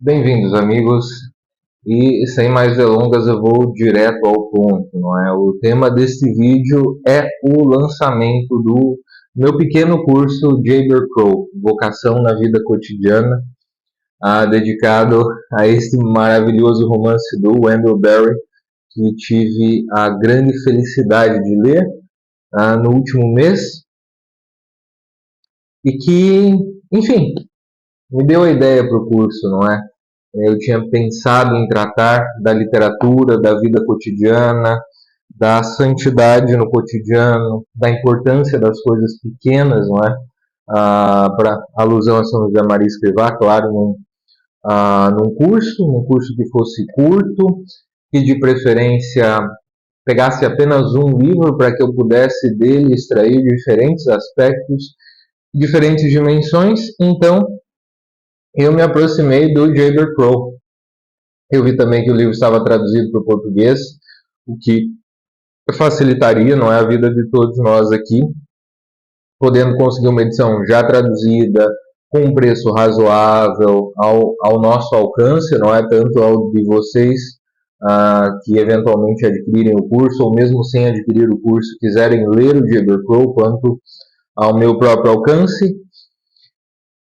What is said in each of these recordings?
Bem-vindos, amigos. E sem mais delongas, eu vou direto ao ponto, não é? O tema deste vídeo é o lançamento do meu pequeno curso Jaber Crow, Vocação na Vida Cotidiana, dedicado a este maravilhoso romance do Wendell Berry, que tive a grande felicidade de ler no último mês e que, enfim, me deu a ideia para o curso, não é? Eu tinha pensado em tratar da literatura, da vida cotidiana, da santidade no cotidiano, da importância das coisas pequenas, não é? Para alusão a São José Maria Escrivá, claro, num curso que fosse curto, que de preferência pegasse apenas um livro para que eu pudesse dele extrair diferentes aspectos, diferentes dimensões. Então, eu me aproximei do Jaber Crow. Eu vi também que o livro estava traduzido para o português, o que facilitaria, não é, a vida de todos nós aqui, podendo conseguir uma edição já traduzida, com um preço razoável, ao nosso alcance, não é tanto ao de vocês que eventualmente adquirirem o curso, ou mesmo sem adquirir o curso, quiserem ler o Jaber Crow, quanto ao meu próprio alcance.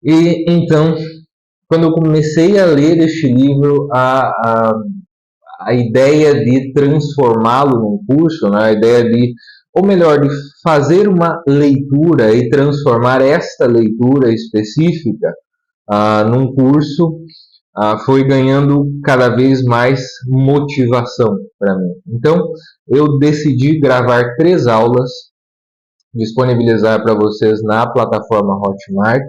E então, quando eu comecei a ler este livro, a ideia de transformá-lo num curso, né? A ideia de, ou melhor, de fazer uma leitura e transformar esta leitura específica num curso, foi ganhando cada vez mais motivação para mim. Então, eu decidi gravar 3 aulas, disponibilizar para vocês na plataforma Hotmart,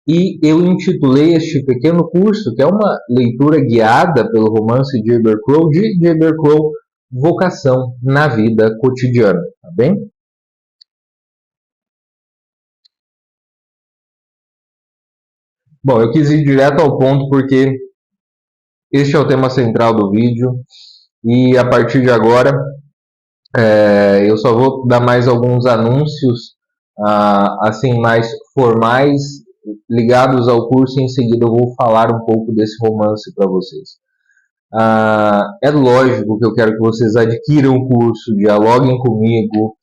e eu intitulei este pequeno curso, que é uma leitura guiada pelo romance de Jaber Crow, de Jaber Crow, Vocação na Vida Cotidiana, tá bem? Bom, eu quis ir direto ao ponto porque este é o tema central do vídeo e a partir de agora eu só vou dar mais alguns anúncios assim mais formais ligados ao curso e em seguida eu vou falar um pouco desse romance para vocês. É lógico que eu quero que vocês adquiram o curso, dialoguem comigo,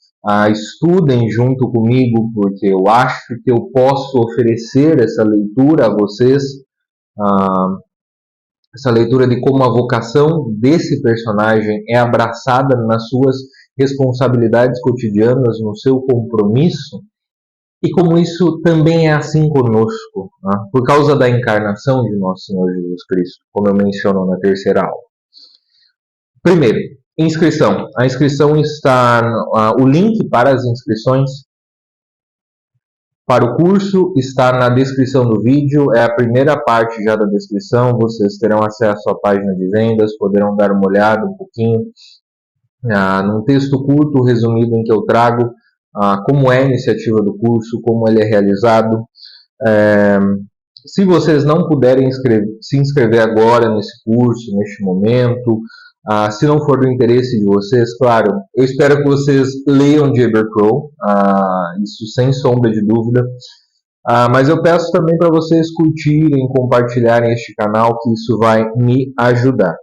estudem junto comigo, porque eu acho que eu posso oferecer essa leitura a vocês, ah, essa leitura de como a vocação desse personagem é abraçada nas suas responsabilidades cotidianas, no seu compromisso, e como isso também é assim conosco, por causa da encarnação de nosso Senhor Jesus Cristo, como eu menciono na terceira aula. Primeiro, inscrição. A inscrição está, o link para as inscrições para o curso está na descrição do vídeo, é a primeira parte já da descrição, vocês terão acesso à página de vendas, poderão dar uma olhada um pouquinho, num texto curto, resumido, em que eu trago como é a iniciativa do curso, como ele é realizado. Se vocês não puderem se inscrever agora nesse curso, neste momento, se não for do interesse de vocês, claro, eu espero que vocês leiam Jaber Crow, isso sem sombra de dúvida, mas eu peço também para vocês curtirem, compartilharem este canal, que isso vai me ajudar.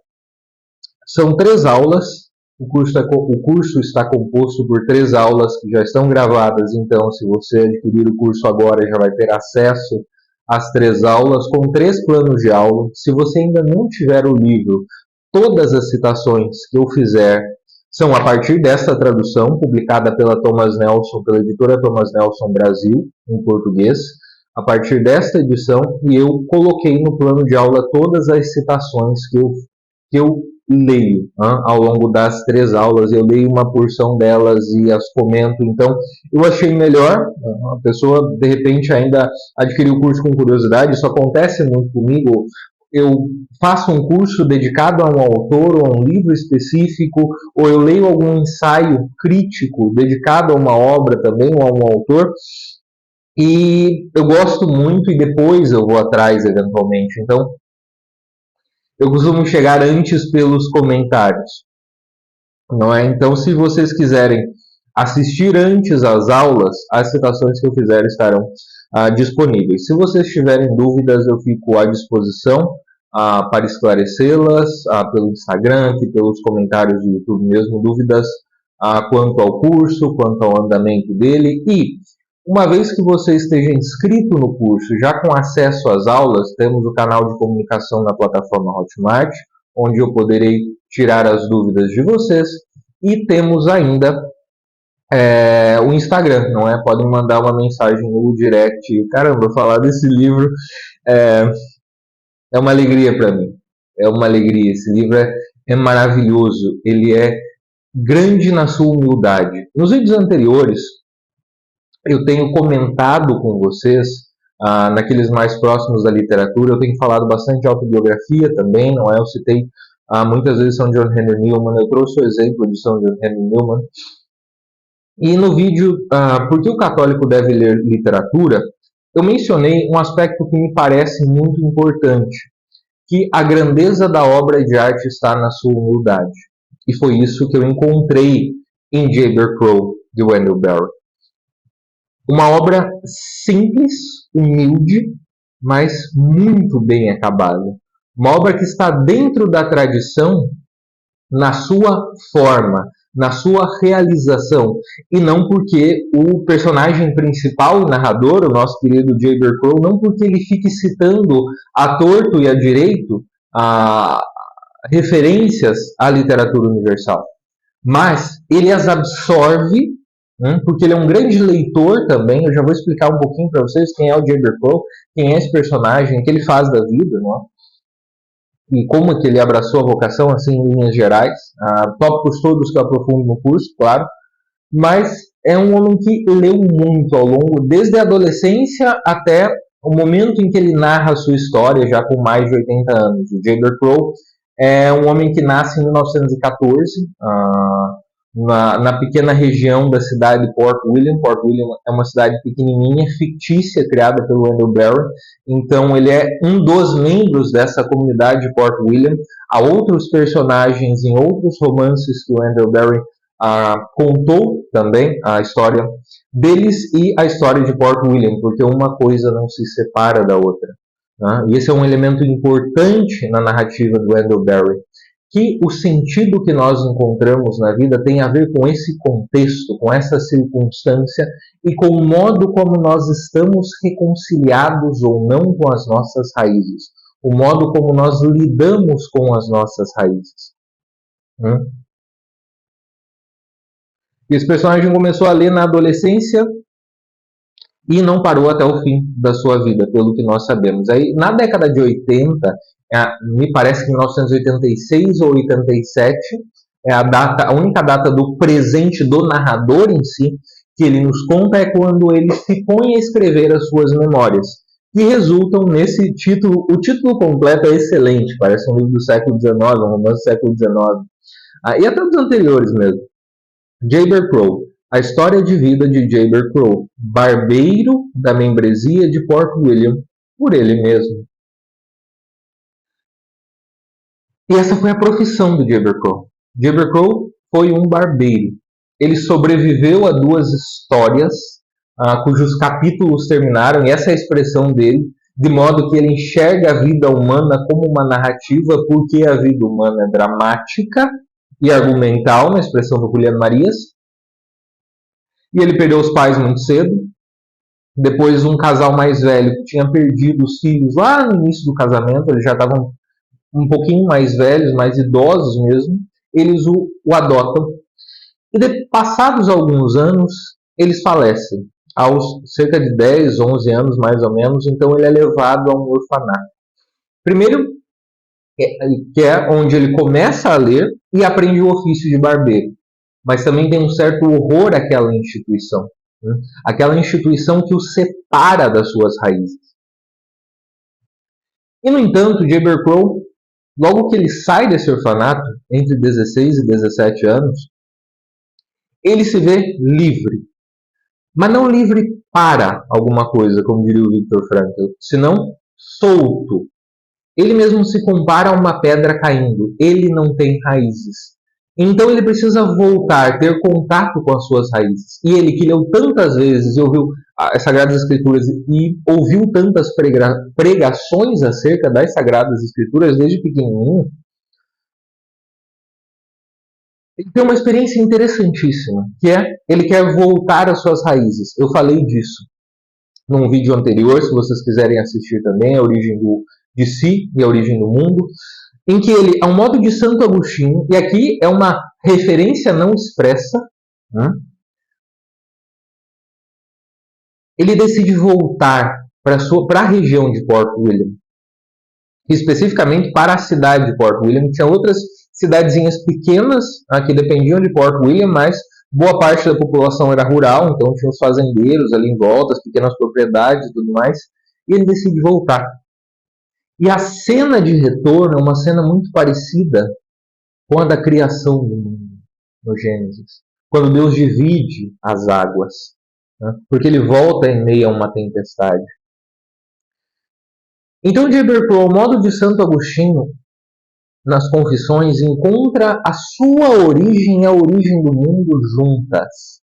São 3 aulas, o curso está composto por 3 aulas que já estão gravadas, então se você adquirir o curso agora já vai ter acesso às 3 aulas, com 3 planos de aula. Se você ainda não tiver o livro, todas as citações que eu fizer são a partir desta tradução, publicada pela Thomas Nelson, pela editora Thomas Nelson Brasil, em português, a partir desta edição, e eu coloquei no plano de aula todas as citações que eu leio ao longo das 3 aulas. Eu leio uma porção delas e as comento. Então, eu achei melhor, a pessoa de repente ainda adquiriu o curso com curiosidade, isso acontece muito comigo. Eu faço um curso dedicado a um autor ou a um livro específico, ou eu leio algum ensaio crítico dedicado a uma obra também, ou a um autor, e eu gosto muito e depois eu vou atrás eventualmente. Então, eu costumo chegar antes pelos comentários, não é? Então, se vocês quiserem assistir antes às aulas, as citações que eu fizer estarão disponíveis. Se vocês tiverem dúvidas, eu fico à disposição. para esclarecê-las, pelo Instagram, aqui pelos comentários do YouTube mesmo, dúvidas quanto ao curso, quanto ao andamento dele. E, uma vez que você esteja inscrito no curso, já com acesso às aulas, temos o canal de comunicação na plataforma Hotmart, onde eu poderei tirar as dúvidas de vocês, e temos ainda o Instagram, não é? Podem mandar uma mensagem no direct. Caramba, falar desse livro é uma alegria para mim. É uma alegria. Esse livro é maravilhoso. Ele é grande na sua humildade. Nos vídeos anteriores, eu tenho comentado com vocês, naqueles mais próximos da literatura, eu tenho falado bastante de autobiografia também, não é? Eu citei muitas vezes São John Henry Newman, eu trouxe o exemplo de São John Henry Newman. E no vídeo, Por que o católico deve ler literatura, eu mencionei um aspecto que me parece muito importante, que a grandeza da obra de arte está na sua humildade. E foi isso que eu encontrei em Jayber Crow, de Wendell Berry. Uma obra simples, humilde, mas muito bem acabada. Uma obra que está dentro da tradição na sua forma, na sua realização, e não porque o personagem principal, o narrador, o nosso querido Jayber Crow, não porque ele fique citando a torto e a direito referências à literatura universal, mas ele as absorve, porque ele é um grande leitor também. Eu já vou explicar um pouquinho para vocês quem é o Jayber Crow, quem é esse personagem, o que ele faz da vida, não é? E como é que ele abraçou a vocação, assim, em linhas gerais. Tópicos todos que eu aprofundo no curso, claro. Mas é um homem que leu muito ao longo, desde a adolescência até o momento em que ele narra a sua história, já com mais de 80 anos. O Jayber Crow é um homem que nasce em 1914, na pequena região da cidade de Port William. Port William é uma cidade pequenininha, fictícia, criada pelo Wendell Berry. Então ele é um dos membros dessa comunidade de Port William. Há outros personagens em outros romances que o Wendell Berry contou também, a história deles e a história de Port William, porque uma coisa não se separa da outra, né? E esse é um elemento importante na narrativa do Wendell Berry, que o sentido que nós encontramos na vida tem a ver com esse contexto, com essa circunstância e com o modo como nós estamos reconciliados ou não com as nossas raízes, o modo como nós lidamos com as nossas raízes. E esse personagem começou a ler na adolescência e não parou até o fim da sua vida, pelo que nós sabemos. Aí, na década de 80, me parece que em 1986 ou 87, é a única data do presente do narrador em si, que ele nos conta, é quando ele se põe a escrever as suas memórias, que resultam nesse título. O título completo é excelente, parece um livro do século XIX, um romance do século XIX, e até dos anteriores mesmo. Jayber Crow, a história de vida de Jayber Crow, barbeiro da membresia de Port William, por ele mesmo. E essa foi a profissão do Jayber Crow. Jayber Crow foi um barbeiro. Ele sobreviveu a 2 histórias, cujos capítulos terminaram, e essa é a expressão dele, de modo que ele enxerga a vida humana como uma narrativa, porque a vida humana é dramática e argumental, na expressão do Juliano Marias. E ele perdeu os pais muito cedo. Depois, um casal mais velho que tinha perdido os filhos lá no início do casamento, eles já estavam um pouquinho mais velhos, mais idosos mesmo, eles o adotam. E passados alguns anos, eles falecem, aos cerca de 10, 11 anos mais ou menos. Então ele é levado a um orfanato. Primeiro, que é onde ele começa a ler e aprende o ofício de barbeiro. Mas também tem um certo horror àquela instituição, né? Aquela instituição que o separa das suas raízes. E, no entanto, Jayber Crow, logo que ele sai desse orfanato, entre 16 e 17 anos, ele se vê livre. Mas não livre para alguma coisa, como diria o Viktor Frankl, senão solto. Ele mesmo se compara a uma pedra caindo. Ele não tem raízes. Então ele precisa voltar, ter contato com as suas raízes. E ele, que leu tantas vezes e ouviu as Sagradas Escrituras e ouviu tantas pregações acerca das Sagradas Escrituras desde pequenininho, ele tem uma experiência interessantíssima, que é, ele quer voltar às suas raízes. Eu falei disso num vídeo anterior, se vocês quiserem assistir também, a origem de si e a origem do mundo, em que ele, ao modo de Santo Agostinho, e aqui é uma referência não expressa, né? Ele decide voltar para a região de Port William, especificamente para a cidade de Port William. Tinha outras cidadezinhas pequenas que dependiam de Port William, mas boa parte da população era rural, então tinha os fazendeiros ali em volta, as pequenas propriedades e tudo mais, e ele decide voltar. E a cena de retorno é uma cena muito parecida com a da criação do mundo, no Gênesis, quando Deus divide as águas, né? Porque ele volta em meio a uma tempestade. Então, J.B. Crowe, ao modo de Santo Agostinho, nas Confissões, encontra a sua origem e a origem do mundo juntas.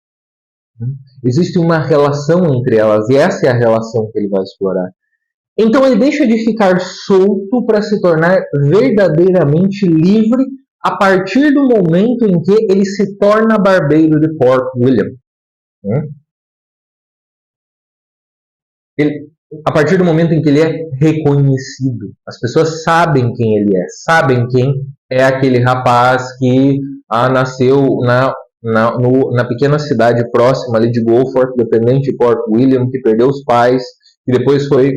Existe uma relação entre elas, e essa é a relação que ele vai explorar. Então ele deixa de ficar solto para se tornar verdadeiramente livre a partir do momento em que ele se torna barbeiro de Port William. A partir do momento em que ele é reconhecido. As pessoas sabem quem ele é, sabem quem é aquele rapaz que nasceu na pequena cidade próxima ali de Goforth, dependente de Port William, que perdeu os pais, e depois foi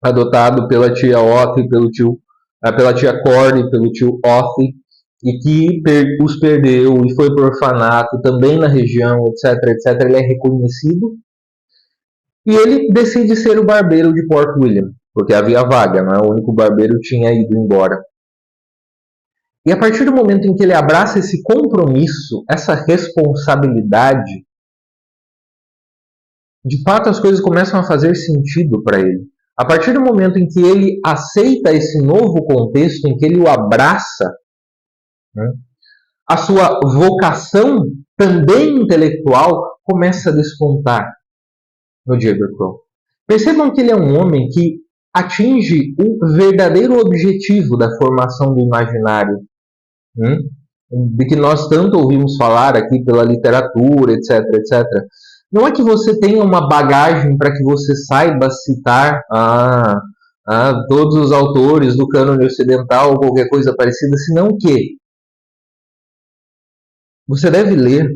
adotado pela tia Oth, pela tia Cord e pelo tio Oth, e que os perdeu e foi para o orfanato, também na região, etc, etc. Ele é reconhecido e ele decide ser o barbeiro de Port William, porque havia vaga, né? O único barbeiro tinha ido embora. E a partir do momento em que ele abraça esse compromisso, essa responsabilidade, de fato as coisas começam a fazer sentido para ele. A partir do momento em que ele aceita esse novo contexto, em que ele o abraça, né, a sua vocação, também intelectual, começa a despontar no J.B. Crowe. Percebam que ele é um homem que atinge o verdadeiro objetivo da formação do imaginário, de que nós tanto ouvimos falar aqui pela literatura, etc, etc. Não é que você tenha uma bagagem para que você saiba citar todos os autores do cânone ocidental ou qualquer coisa parecida, senão que você deve ler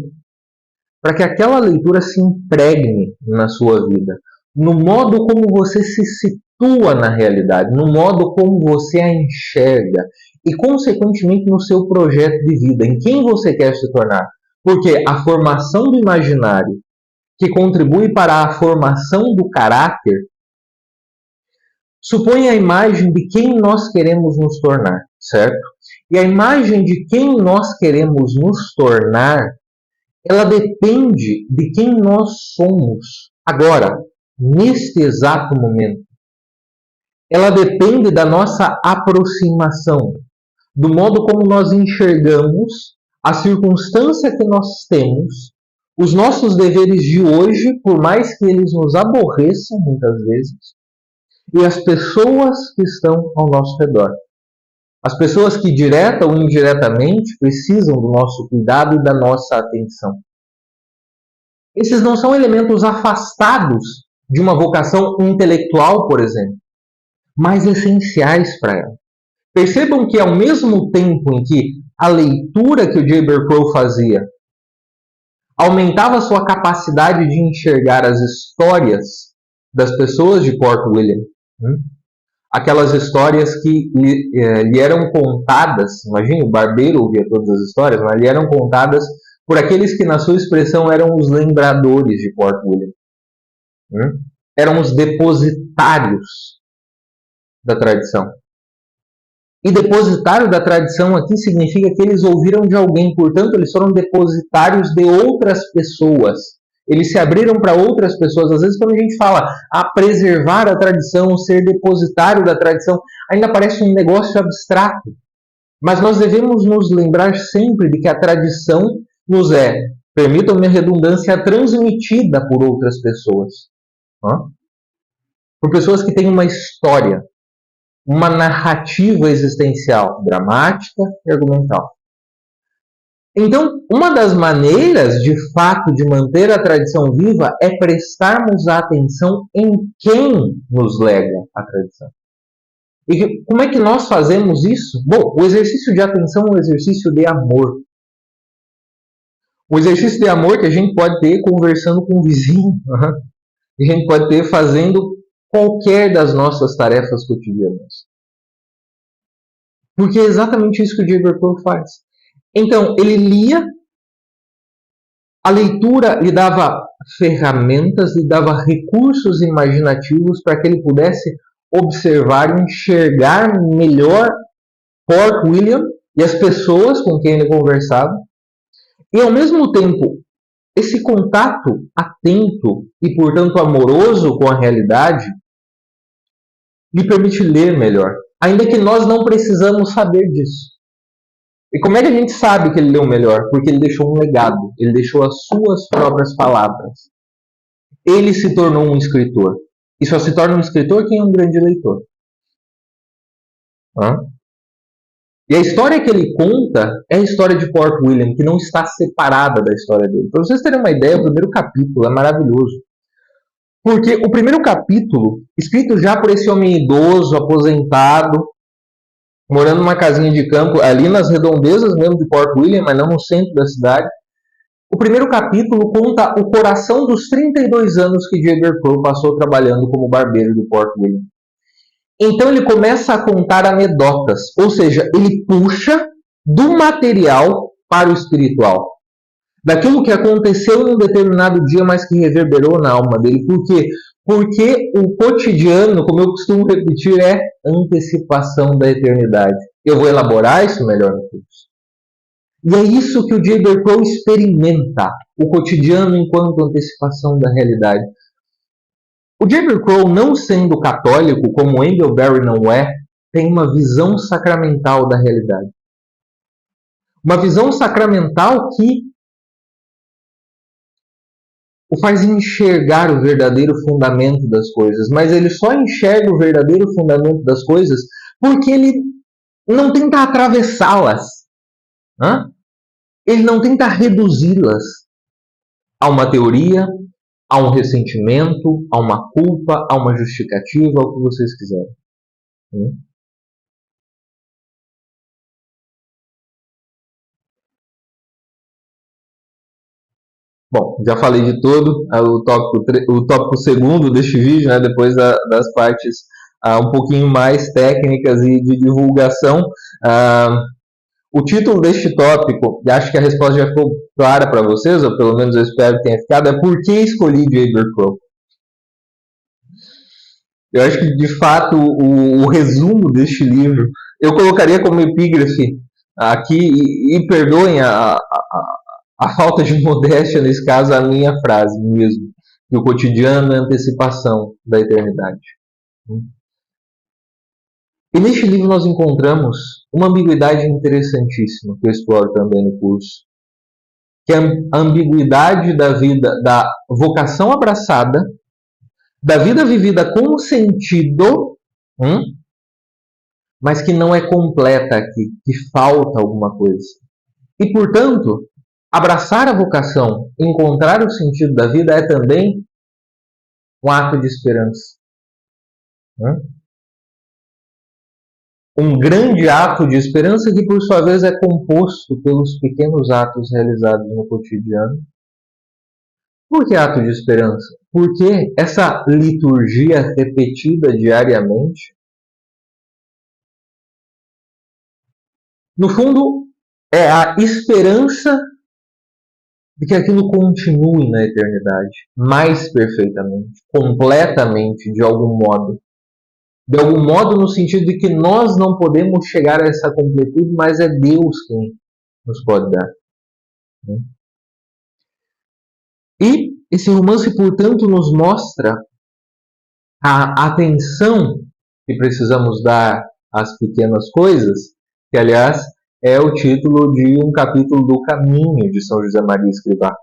para que aquela leitura se impregne na sua vida, no modo como você se situa na realidade, no modo como você a enxerga e, consequentemente, no seu projeto de vida, em quem você quer se tornar. Porque a formação do imaginário, que contribui para a formação do caráter, supõe a imagem de quem nós queremos nos tornar, certo? E a imagem de quem nós queremos nos tornar, ela depende de quem nós somos agora, neste exato momento. Ela depende da nossa aproximação, do modo como nós enxergamos a circunstância que nós temos, os nossos deveres de hoje, por mais que eles nos aborreçam muitas vezes, e as pessoas que estão ao nosso redor. As pessoas que, direta ou indiretamente, precisam do nosso cuidado e da nossa atenção. Esses não são elementos afastados de uma vocação intelectual, por exemplo, mas essenciais para ela. Percebam que, ao mesmo tempo em que a leitura que o J.B. Crowe fazia aumentava sua capacidade de enxergar as histórias das pessoas de Port William, aquelas histórias que lhe eram contadas, imagine, o barbeiro ouvia todas as histórias, mas lhe eram contadas por aqueles que, na sua expressão, eram os lembradores de Port William. Eram os depositários da tradição. E depositário da tradição aqui significa que eles ouviram de alguém, portanto, eles foram depositários de outras pessoas. Eles se abriram para outras pessoas. Às vezes, quando a gente fala preservar a tradição, ser depositário da tradição, ainda parece um negócio abstrato. Mas nós devemos nos lembrar sempre de que a tradição nos é permitam-me a redundância, transmitida por outras pessoas. Por pessoas que têm uma história, uma narrativa existencial, dramática e argumental. Então, uma das maneiras, de fato, de manter a tradição viva é prestarmos atenção em quem nos lega a tradição. E como é que nós fazemos isso? Bom, o exercício de atenção é um exercício de amor. O exercício de amor que a gente pode ter conversando com o vizinho, que a gente pode ter fazendo qualquer das nossas tarefas cotidianas. Porque é exatamente isso que o Jay Bercow faz. Então, ele lia, a leitura lhe dava ferramentas, lhe dava recursos imaginativos para que ele pudesse observar e enxergar melhor Port William e as pessoas com quem ele conversava. E, ao mesmo tempo, esse contato atento e, portanto, amoroso com a realidade lhe permite ler melhor, ainda que nós não precisamos saber disso. E como é que a gente sabe que ele leu melhor? Porque ele deixou um legado, ele deixou as suas próprias palavras. Ele se tornou um escritor. E só se torna um escritor quem é um grande leitor. E a história que ele conta é a história de Port William, que não está separada da história dele. Para vocês terem uma ideia, o primeiro capítulo é maravilhoso. Porque o primeiro capítulo, escrito já por esse homem idoso, aposentado, morando numa casinha de campo, ali nas redondezas mesmo de Port William, mas não no centro da cidade. O primeiro capítulo conta o coração dos 32 anos que Jay Bercow passou trabalhando como barbeiro de Port William. Então ele começa a contar anedotas, ou seja, ele puxa do material para o espiritual. Daquilo que aconteceu em um determinado dia, mas que reverberou na alma dele. Por quê? Porque o cotidiano, como eu costumo repetir, é antecipação da eternidade. Eu vou elaborar isso melhor no curso. E é isso que o Jay Bercow experimenta, o cotidiano enquanto antecipação da realidade. O Jay Bercow, não sendo católico, como Engel Barry não é, tem uma visão sacramental da realidade. Uma visão sacramental que o faz enxergar o verdadeiro fundamento das coisas, mas ele só enxerga o verdadeiro fundamento das coisas porque ele não tenta atravessá-las. Ele não tenta reduzi-las a uma teoria, a um ressentimento, a uma culpa, a uma justificativa, ao que vocês quiserem. Bom, já falei de tudo, o tópico segundo deste vídeo, né, depois das partes um pouquinho mais técnicas e de divulgação. O título deste tópico, e acho que a resposta já ficou clara para vocês, ou pelo menos eu espero que tenha ficado, é por que escolhi Jay Bercow. Eu acho que, de fato, o resumo deste livro, eu colocaria como epígrafe aqui, e perdoem a falta de modéstia nesse caso, a minha frase mesmo, que o cotidiano é antecipação da eternidade. E neste livro nós encontramos uma ambiguidade interessantíssima, que eu exploro também no curso, que é a ambiguidade da vida, da vocação abraçada, da vida vivida com sentido, mas que não é completa aqui, que falta alguma coisa. E, portanto, abraçar a vocação, encontrar o sentido da vida é também um ato de esperança. Um grande ato de esperança que, por sua vez, é composto pelos pequenos atos realizados no cotidiano. Por que ato de esperança? Porque essa liturgia repetida diariamente, no fundo, é a esperança de que aquilo continue na eternidade, mais perfeitamente, completamente, de algum modo. De algum modo, no sentido de que nós não podemos chegar a essa completude, mas é Deus quem nos pode dar. E esse romance, portanto, nos mostra a atenção que precisamos dar às pequenas coisas, que, aliás, é o título de um capítulo do Caminho de São José Maria Escrivá.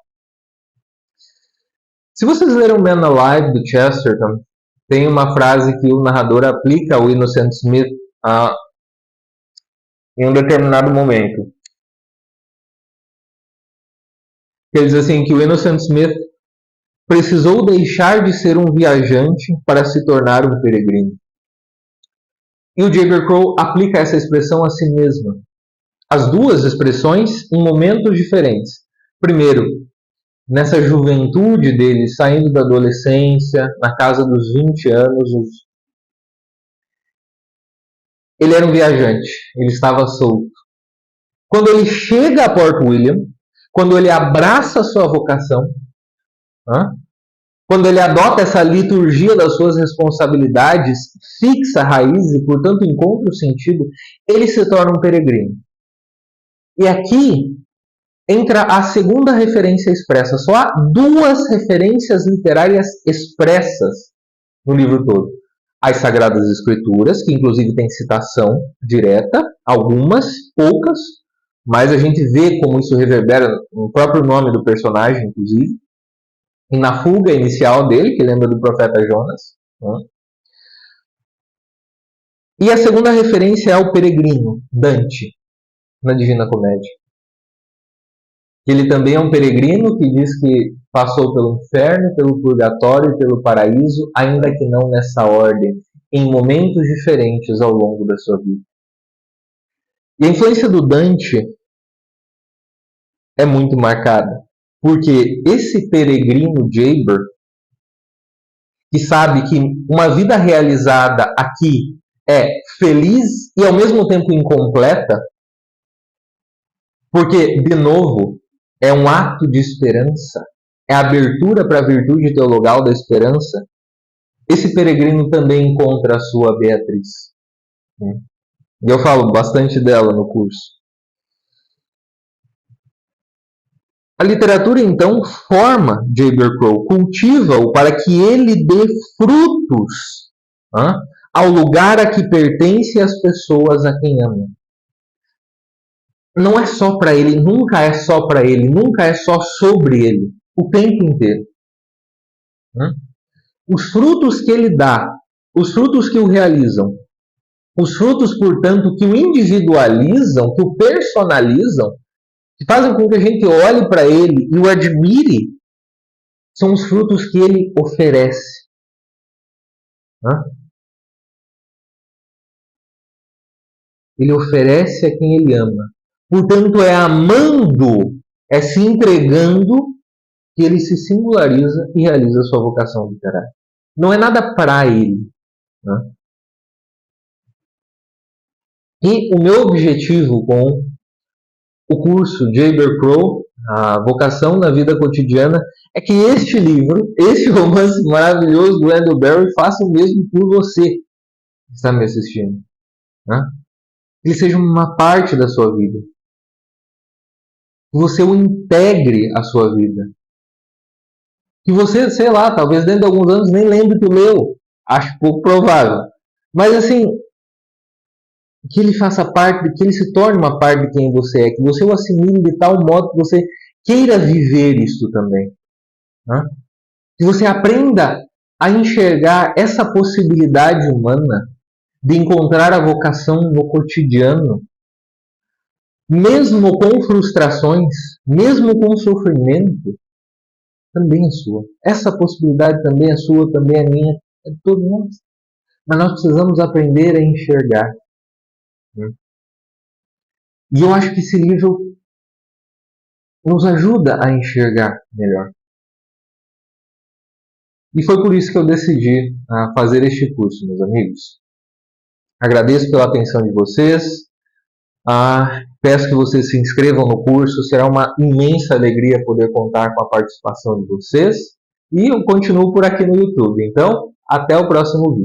Se vocês leram Man Alive, do Chesterton, tem uma frase que o narrador aplica ao Innocent Smith em um determinado momento. Ele diz assim, que o Innocent Smith precisou deixar de ser um viajante para se tornar um peregrino. E o Jayber Crow aplica essa expressão a si mesmo. As duas expressões em momentos diferentes. Primeiro, nessa juventude dele, saindo da adolescência, na casa dos 20 anos, ele era um viajante, ele estava solto. Quando ele chega a Port William, quando ele abraça a sua vocação, quando ele adota essa liturgia das suas responsabilidades, fixa raízes e, portanto, encontra o sentido, ele se torna um peregrino. E aqui entra a segunda referência expressa. Só há duas referências literárias expressas no livro todo. As Sagradas Escrituras, que inclusive tem citação direta, algumas, poucas, mas a gente vê como isso reverbera no próprio nome do personagem, inclusive, e na fuga inicial dele, que lembra do profeta Jonas. E a segunda referência é ao peregrino, Dante, na Divina Comédia. Ele também é um peregrino que diz que passou pelo inferno, pelo purgatório e pelo paraíso, ainda que não nessa ordem, em momentos diferentes ao longo da sua vida. E a influência do Dante é muito marcada, porque esse peregrino Jayber, que sabe que uma vida realizada aqui é feliz e ao mesmo tempo incompleta, porque, de novo, é um ato de esperança, é a abertura para a virtude teologal da esperança, esse peregrino também encontra a sua Beatriz. E eu falo bastante dela no curso. A literatura, então, forma Jayber Crow, cultiva-o para que ele dê frutos ao lugar a que pertence as pessoas a quem ama. Não é só para ele, nunca é só para ele, nunca é só sobre ele, o tempo inteiro. Os frutos que ele dá, os frutos que o realizam, os frutos, portanto, que o individualizam, que o personalizam, que fazem com que a gente olhe para ele e o admire, são os frutos que ele oferece. Ele oferece a quem ele ama. Portanto, é amando, é se entregando, que ele se singulariza e realiza a sua vocação literária. Não é nada para ele. E o meu objetivo com o curso Jayber Crow, a vocação na vida cotidiana, é que este livro, este romance maravilhoso do Andrew Barry, faça o mesmo por você que está me assistindo. Que ele seja uma parte da sua vida. Que você o integre à sua vida. Que você, sei lá, talvez dentro de alguns anos nem lembre que leu. Acho pouco provável. Mas assim, que ele faça parte, que ele se torne uma parte de quem você é, que você o assimile de tal modo que você queira viver isso também. Que você aprenda a enxergar essa possibilidade humana de encontrar a vocação no cotidiano, mesmo com frustrações, mesmo com sofrimento, também é sua. Essa possibilidade também é sua, também é minha, é de todos nós. Mas nós precisamos aprender a enxergar. E eu acho que esse livro nos ajuda a enxergar melhor. E foi por isso que eu decidi fazer este curso, meus amigos. Agradeço pela atenção de vocês. Peço que vocês se inscrevam no curso. Será uma imensa alegria poder contar com a participação de vocês. E eu continuo por aqui no YouTube. Então, até o próximo vídeo.